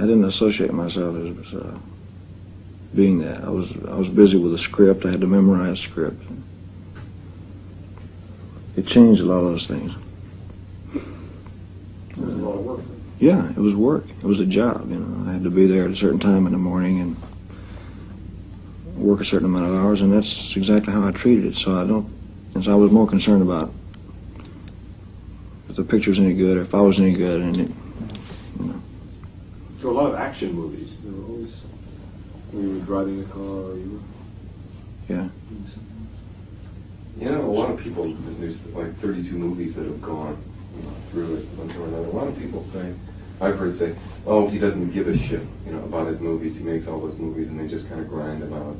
didn't associate myself as being that. I was busy with the script. I had to memorize the script. It changed a lot of those things. It was a lot of work. Yeah, it was work. It was a job. You know, I had to be there at a certain time in the morning and work a certain amount of hours, and that's exactly how I treated it. So I was more concerned about if the picture was any good or if I was any good, and it, you know. So a lot of action movies. They were always when you were driving a car, or you were Yeah. doing something. You know, a lot of people, there's like 32 movies that have gone through it one time or another. A lot of people say, I've heard say, oh, he doesn't give a shit, about his movies. He makes all those movies and they just kind of grind them out.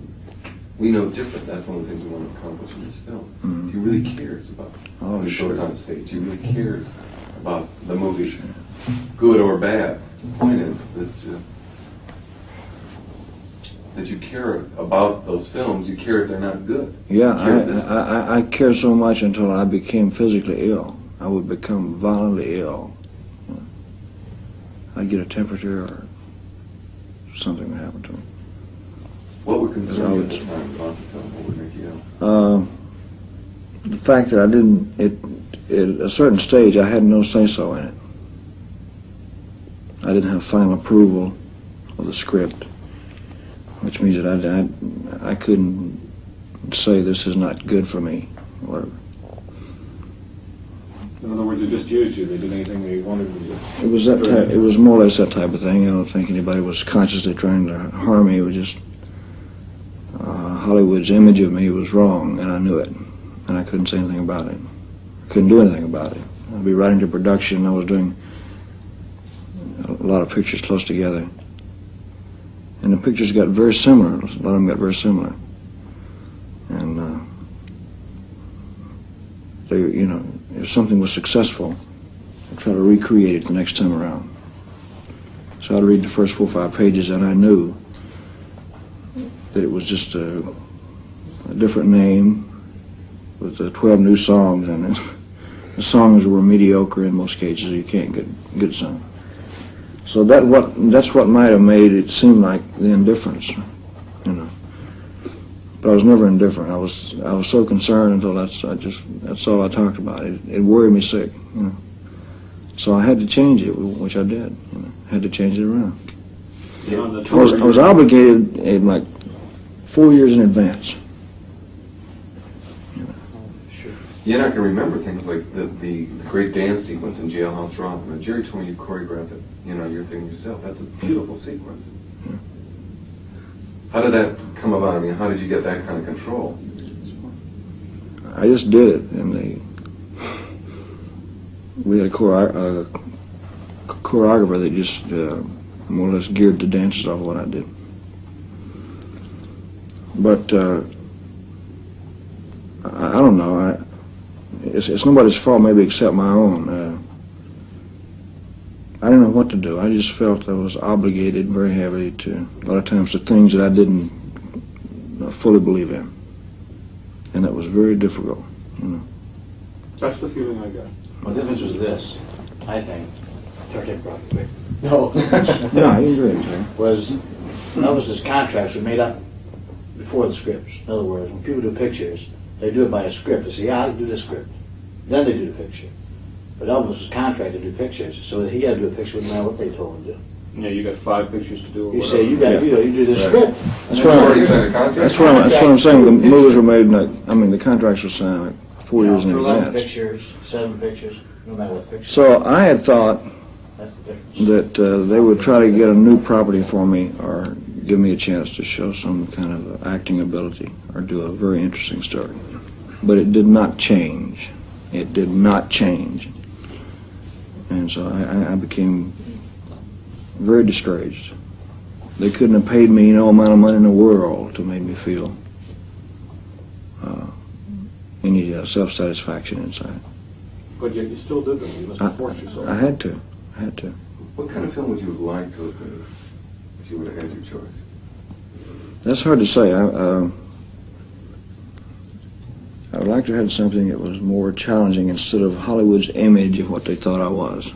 We know different. That's one of the things we want to accomplish in this film. Mm-hmm. He really cares about when he goes on stage. He really cares about the movies, good or bad. The point is that you care about those films. You care if they're not good. Yeah, I cared so much until I became physically ill. I would become violently ill. I'd get a temperature or something would happen to me. What would concern you at the time about the film? What would make you ill? The fact that I didn't, at a certain stage, I had no say-so in it. I didn't have final approval of the script, which means that I couldn't say this is not good for me, or whatever. In other words, they just used you. They did anything they wanted to do. It was that type. It was more or less that type of thing. I don't think anybody was consciously trying to harm me. It was just Hollywood's image of me was wrong, and I knew it, and I couldn't say anything about it. I couldn't do anything about it. I'd be right into production. I was doing a lot of pictures close together, and the pictures got very similar. A lot of them got very similar, and they, if something was successful, I'd try to recreate it the next time around. So I'd read the first 4 or 5 pages, and I knew that it was just a different name with 12 new songs, and the songs were mediocre in most cases. You can't get good sung. So that's what might have made it seem like the indifference, But I was never indifferent. I was so concerned until that's all I talked about. It worried me sick, So I had to change it, which I did. I had to change it around. Yeah, on the I tour, was obligated in like 4 years in advance. Sure. You're not going to remember things like the great dance sequence in Jailhouse Rock. When Jerry told me you choreographed it, your thing yourself. That's a beautiful sequence. Yeah. How did that come about? I mean, how did you get that kind of control? I just did it, and we had a choreographer that just more or less geared the dances off what I did. But I don't know. It's nobody's fault, maybe except my own. I didn't know what to do. I just felt I was obligated very heavily to, a lot of times, to things that I didn't fully believe in. And that was very difficult, That's the feeling I got. Well, the difference was this, I think. No. No, you agree. Was Elvis's contracts were made up before the scripts. In other words, when people do pictures, they do it by a script. They say, yeah, I'll do this script. Then they do the picture. But Elvis was contracted to do pictures, so he had to do a picture no matter what they told him to do. Yeah, you got 5 pictures to do. Or You whatever. say, you do this Right. script. That's You already signed a contract? That's what I'm saying. The movies were made, the contracts were signed like 4 years in for 11 advance. pictures, 7 pictures, no matter what picture. So I had thought That's the difference. that they would try to get a new property for me or give me a chance to show some kind of acting ability or do a very interesting story. But it did not change. It did not change. And so I became very discouraged. They couldn't have paid me no amount of money in the world to make me feel any self-satisfaction inside. But yet you still did them. You must have forced yourself. I had to. What kind of film would you have liked to have made if you would have had your choice? That's hard to say. I would like to have had something that was more challenging instead of Hollywood's image of what they thought I was.